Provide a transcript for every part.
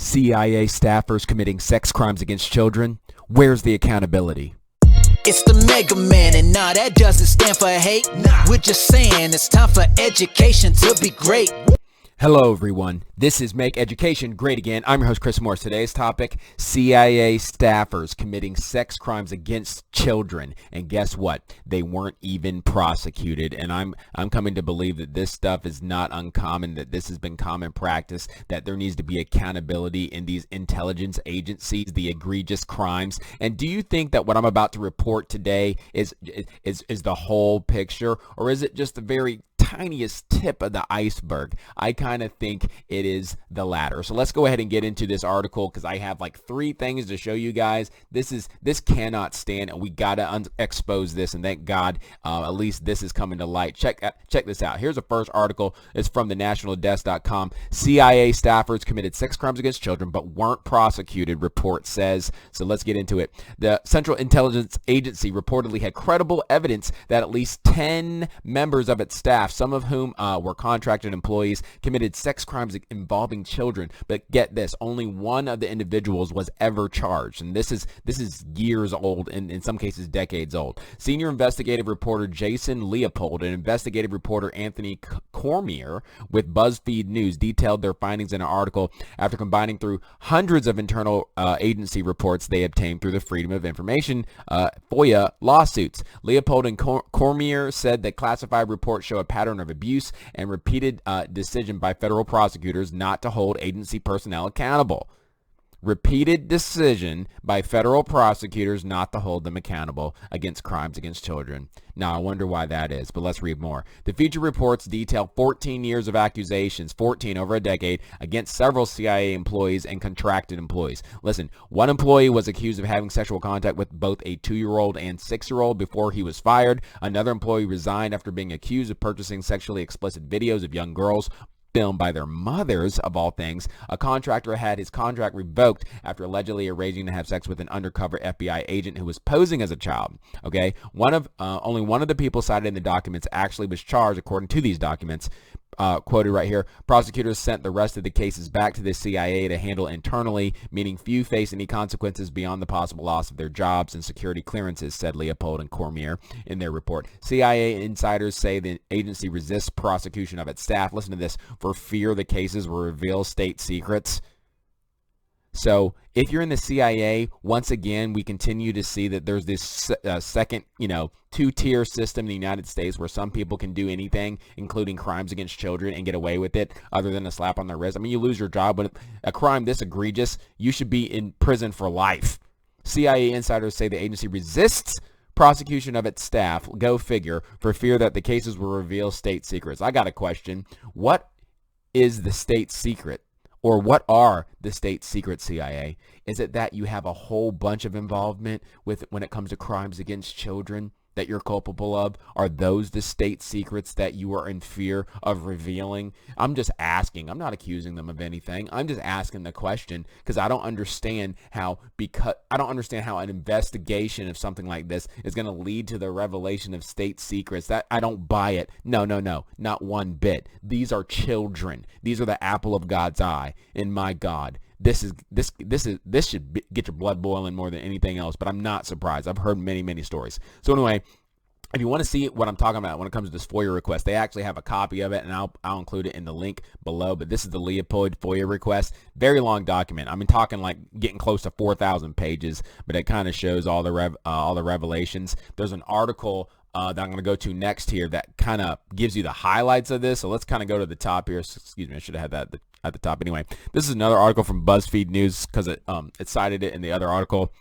CIA staffers committing sex crimes against children? Where's the accountability? It's the Mega Man, and nah, that doesn't stand for hate. We're just saying it's time for education to be great. Hello everyone, this is Make Education Great Again. I'm your host Chris Morris. Today's topic, CIA staffers committing sex crimes against children. And guess what? They weren't even prosecuted. And I'm coming to believe that this stuff is not uncommon, that this has been common practice, that there needs to be accountability in these intelligence agencies, the egregious crimes. And do you think that what I'm about to report today is the whole picture, or is it just the very tiniest tip of the iceberg? I kind of think it is the latter. So let's go ahead and get into this article, because I have like 3 things to show you guys. This cannot stand, and we gotta expose this. And thank God, at least this is coming to light. Check this out. Here's the first article. It's from the nationaldesk.com. CIA staffers committed sex crimes against children but weren't prosecuted, report says. So let's get into it. The Central Intelligence Agency reportedly had credible evidence that at least 10 members of its staff, some of whom were contracted employees, committed sex crimes involving children. But get this, only one of the individuals was ever charged. And this is years old, and in some cases decades old. Senior investigative reporter Jason Leopold and investigative reporter Anthony Cormier with Buzzfeed News detailed their findings in an article after combining through hundreds of internal agency reports they obtained through the Freedom of Information FOIA lawsuits. Leopold and Cormier said that classified reports show a pattern of abuse and repeated decision by federal prosecutors not to hold agency personnel accountable. Repeated decision by federal prosecutors not to hold them accountable against crimes against children. Now, I wonder why that is, but let's read more. The feature reports detail 14 years of accusations, 14 over a decade, against several CIA employees and contracted employees. Listen, one employee was accused of having sexual contact with both a 2-year-old and 6-year-old before he was fired. Another employee resigned after being accused of purchasing sexually explicit videos of young girls filmed by their mothers, of all things. A contractor had his contract revoked after allegedly arranging to have sex with an undercover FBI agent who was posing as a child. Okay, only one of the people cited in the documents actually was charged, according to these documents. Quoted right here, prosecutors sent the rest of the cases back to the CIA to handle internally, meaning few face any consequences beyond the possible loss of their jobs and security clearances, said Leopold and Cormier in their report. CIA insiders say the agency resists prosecution of its staff, listen to this, for fear the cases will reveal state secrets. So if you're in the CIA, once again, we continue to see that there's this second, 2-tier system in the United States where some people can do anything, including crimes against children, and get away with it other than a slap on their wrist. I mean, you lose your job, but a crime this egregious, you should be in prison for life. CIA insiders say the agency resists prosecution of its staff, go figure, for fear that the cases will reveal state secrets. I got a question. What is the state secret? Or what are the state secrets, CIA? Is it that you have a whole bunch of involvement with when it comes to crimes against children that you're culpable of? Are those the state secrets that you are in fear of revealing? I'm just asking. I'm not accusing them of anything. I'm just asking the question because I don't understand how an investigation of something like this is going to lead to the revelation of state secrets. That I don't buy it. No, not one bit. These are children. These are the apple of God's eye. And my God, this should get your blood boiling more than anything else, but I'm not surprised. I've heard many stories. So anyway, if you want to see what I'm talking about when it comes to this FOIA request, they actually have a copy of it, and I'll include it in the link below. But this is the Leopold FOIA request. Very long document. I'm talking like getting close to 4,000 pages, but it kind of shows all the revelations. There's an article that I'm going to go to next here that kind of gives you the highlights of this. So let's kind of go to the top here. Excuse me, I should have had that at the top. Anyway, this is another article from Buzzfeed News because it cited it in the other article.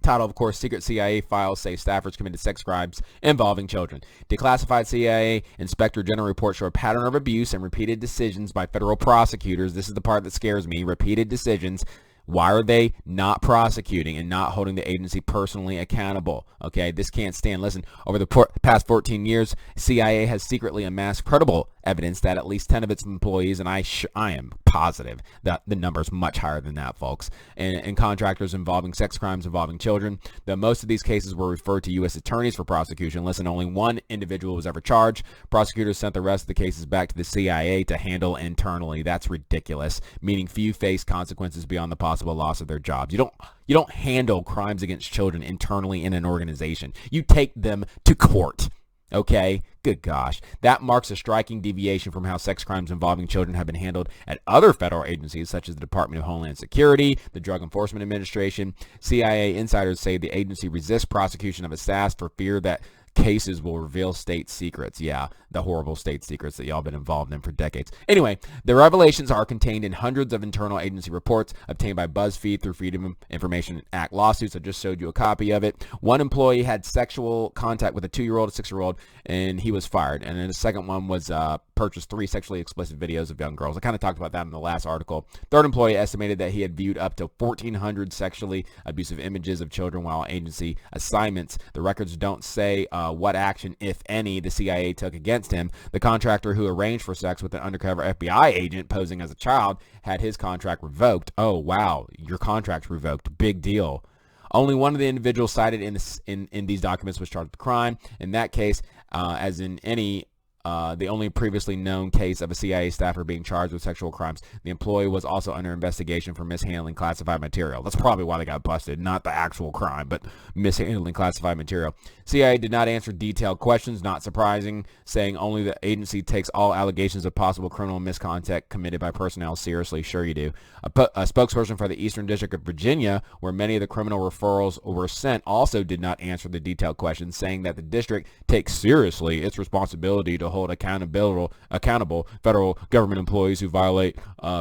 Title, of course, secret CIA files say staffers committed sex crimes involving children. Declassified CIA Inspector General reports show a pattern of abuse and repeated decisions by federal prosecutors. This is the part that scares me. Repeated decisions Why are they not prosecuting and not holding the agency personally accountable? Okay, this can't stand. Listen, over the past 14 years, CIA has secretly amassed credible evidence that at least 10 of its employees, and I am positive that the number is much higher than that, folks, and contractors involving sex crimes involving children. Though most of these cases were referred to U.S. attorneys for prosecution, listen, only one individual was ever charged. Prosecutors sent the rest of the cases back to the CIA to handle internally. That's ridiculous, meaning few face consequences beyond the possible loss of their jobs. You don't handle crimes against children internally in an organization. You take them to court. Okay, good gosh. That marks a striking deviation from how sex crimes involving children have been handled at other federal agencies such as the Department of Homeland Security, the Drug Enforcement Administration. CIA insiders say the agency resists prosecution of its staff for fear that cases will reveal state secrets. Yeah, the horrible state secrets that y'all been involved in for decades. Anyway, the revelations are contained in hundreds of internal agency reports obtained by Buzzfeed through Freedom of Information Act lawsuits. I just showed you a copy of it. One employee had sexual contact with a 2-year-old, a 6-year-old, and he was fired. And then the second one was purchased 3 sexually explicit videos of young girls. I kind of talked about that in the last article. Third employee estimated that he had viewed up to 1,400 sexually abusive images of children while on agency assignments. The records don't say what action, if any, the CIA took against him. The contractor who arranged for sex with an undercover FBI agent posing as a child had his contract revoked. Oh, wow. Your contract's revoked. Big deal. Only one of the individuals cited in these documents was charged with crime. In that case, as in any the only previously known case of a CIA staffer being charged with sexual crimes. The employee was also under investigation for mishandling classified material. That's probably why they got busted, not the actual crime, but mishandling classified material. CIA did not answer detailed questions, not surprising, saying only the agency takes all allegations of possible criminal misconduct committed by personnel seriously. Sure you do. A spokesperson for the Eastern District of Virginia, where many of the criminal referrals were sent, also did not answer the detailed questions, saying that the district takes seriously its responsibility to hold accountable federal government employees who violate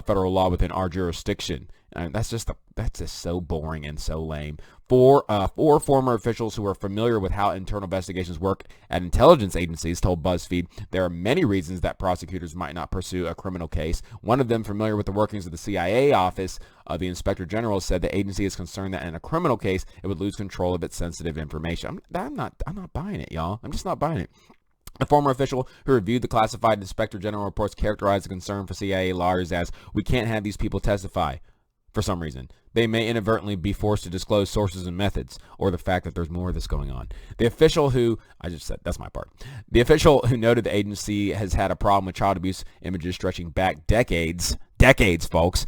federal law within our jurisdiction. And that's just so boring and so lame. Four former officials who are familiar with how internal investigations work at intelligence agencies told BuzzFeed there are many reasons that prosecutors might not pursue a criminal case. One of them, familiar with the workings of the CIA office of the Inspector General, said the agency is concerned that in a criminal case it would lose control of its sensitive information. I'm not buying it, y'all. I'm just not buying it. A former official who reviewed the classified Inspector General reports characterized the concern for CIA lawyers as, we can't have these people testify for some reason. They may inadvertently be forced to disclose sources and methods, or the fact that there's more of this going on. The official who, that's my part. The official who noted the agency has had a problem with child abuse images stretching back decades, folks,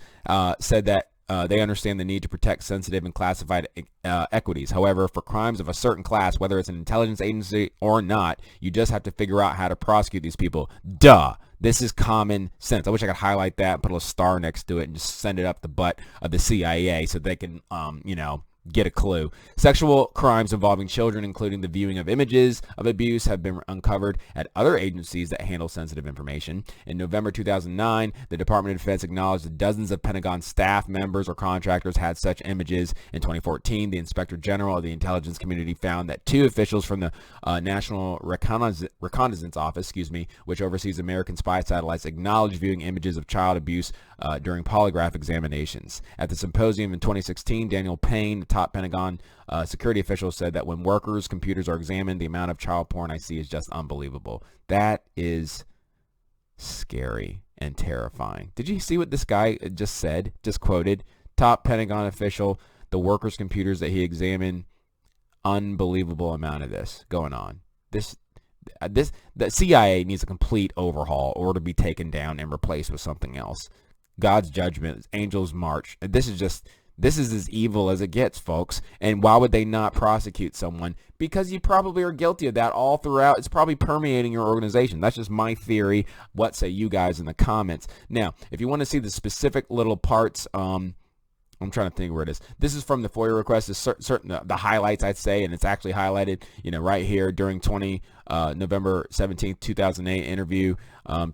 said that they understand the need to protect sensitive and classified equities. However, for crimes of a certain class, whether it's an intelligence agency or not, you just have to figure out how to prosecute these people. Duh. This is common sense. I wish I could highlight that, put a stars next to it, and just send it up the butt of the CIA so they can, get a clue. Sexual crimes involving children, including the viewing of images of abuse, have been uncovered at other agencies that handle sensitive information. In November 2009, the Department of Defense acknowledged that dozens of Pentagon staff members or contractors had such images. In 2014, the Inspector General of the intelligence community found that 2 officials from the National Reconnaissance Office, which oversees American spy satellites, acknowledged viewing images of child abuse during polygraph examinations. At the symposium in 2016, Daniel Payne, the top Pentagon security official, said that when workers' computers are examined, the amount of child porn I see is just unbelievable. That is scary and terrifying. Did you see what this guy just said? Just quoted. Top Pentagon official, the workers' computers that he examined, unbelievable amount of this going on. The CIA needs a complete overhaul or to be taken down and replaced with something else. God's judgment, angels march. This is as evil as it gets, folks. And why would they not prosecute someone? Because you probably are guilty of that all throughout. It's probably permeating your organization. That's just my theory. What say you guys in the comments? Now, if you want to see the specific little parts, I'm trying to think where it is. This is from the FOIA request. It's certain the highlights, I'd say, and it's actually highlighted, right here during November 17th, 2008 interview.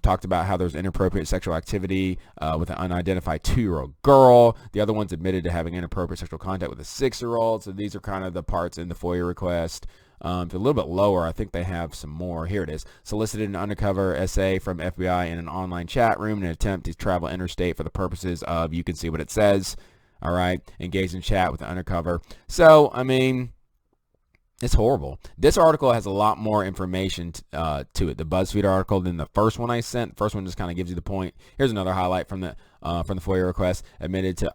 Talked about how there's inappropriate sexual activity with an unidentified 2-year-old girl. The other one's admitted to having inappropriate sexual contact with a 6-year-old. So these are kind of the parts in the FOIA request. If a little bit lower, I think they have some more. Here it is. Solicited an undercover essay from FBI in an online chat room in an attempt to travel interstate for the purposes of, you can see what it says, all right, engaged in chat with the undercover. So, I mean, it's horrible. This article has a lot more information to it, the Buzzfeed article, than the first one I sent. The first one just kind of gives you the point. Here's another highlight from the FOIA request. Admitted to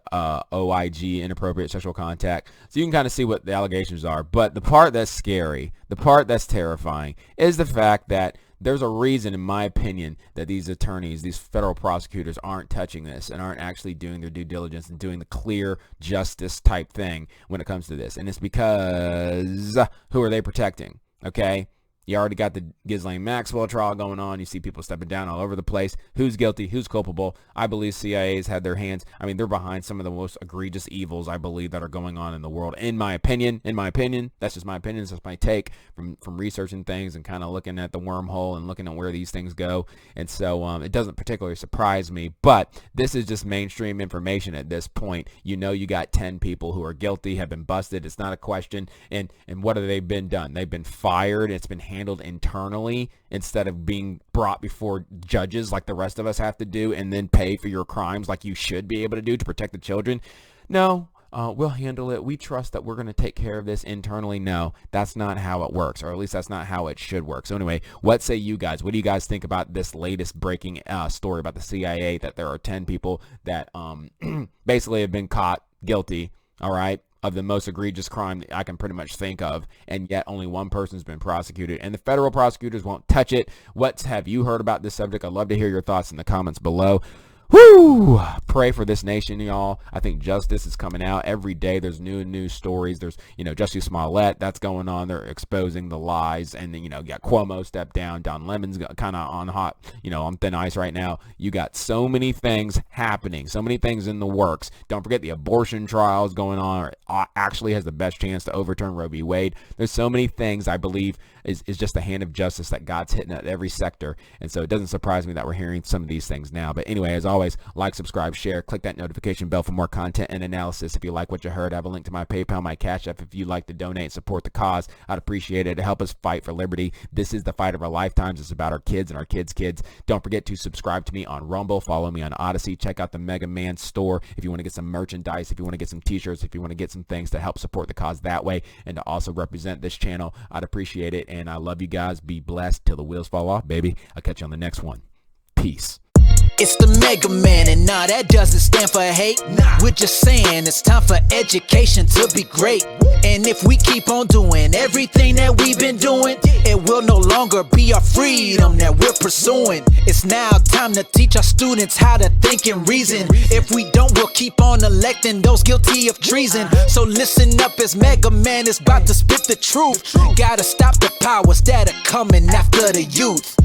OIG, inappropriate sexual contact. So you can kind of see what the allegations are. But the part that's scary, the part that's terrifying, is the fact that there's a reason, in my opinion, that these attorneys, these federal prosecutors, aren't touching this and aren't actually doing their due diligence and doing the clear justice type thing when it comes to this. And it's because who are they protecting? Okay? You already got the Ghislaine Maxwell trial going on. You see people stepping down all over the place. Who's guilty? Who's culpable? I believe CIA's had their hands. I mean, they're behind some of the most egregious evils, I believe, that are going on in the world. In my opinion, that's just my opinion. It's just my take from researching things and kind of looking at the wormhole and looking at where these things go. And so it doesn't particularly surprise me. But this is just mainstream information at this point. You know, you got 10 people who are guilty, have been busted. It's not a question. And what have they been done? They've been fired. It's been handled internally instead of being brought before judges like the rest of us have to do and then pay for your crimes like you should be able to do to protect the children. No, we'll handle it. We trust that we're going to take care of this internally. No, that's not how it works, or at least that's not how it should work. So anyway, what say you guys? What do you guys think about this latest breaking story about the CIA, that there are 10 people that basically have been caught guilty, all right, of the most egregious crime that I can pretty much think of, and yet only one person's been prosecuted, and the federal prosecutors won't touch it? What have you heard about this subject? I'd love to hear your thoughts in the comments below. Whoo! Pray for this nation, y'all. I think justice is coming out every day. There's new news stories. There's, Jussie Smollett, that's going on. They're exposing the lies. And then, you got Cuomo stepped down. Don Lemon's kind of on hot, on thin ice right now. You got so many things happening, so many things in the works. Don't forget the abortion trials going on, or actually has the best chance to overturn Roe v. Wade. There's so many things, I believe, is just the hand of justice that God's hitting at every sector. And so it doesn't surprise me that we're hearing some of these things now. But anyway, as always, like, subscribe, share, click that notification bell for more content and analysis. If you like what you heard, I have a link to my PayPal, my Cash App. If you'd like to donate and support the cause, I'd appreciate it to help us fight for liberty. This is the fight of our lifetimes. It's about our kids and our kids' kids. Don't forget to subscribe to me on Rumble. Follow me on Odysee. Check out the Mega Man store if you want to get some merchandise, if you want to get some t-shirts, if you want to get some things to help support the cause that way and to also represent this channel. I'd appreciate it, and I love you guys. Be blessed till the wheels fall off, baby. I'll catch you on the next one. Peace. It's the Mega Man, and nah, that doesn't stand for hate. We're just saying it's time for education to be great. And if we keep on doing everything that we've been doing, it will no longer be our freedom that we're pursuing. It's now time to teach our students how to think and reason. If we don't, we'll keep on electing those guilty of treason. So listen up, as Mega Man is about to spit the truth. Gotta stop the powers that are coming after the youth.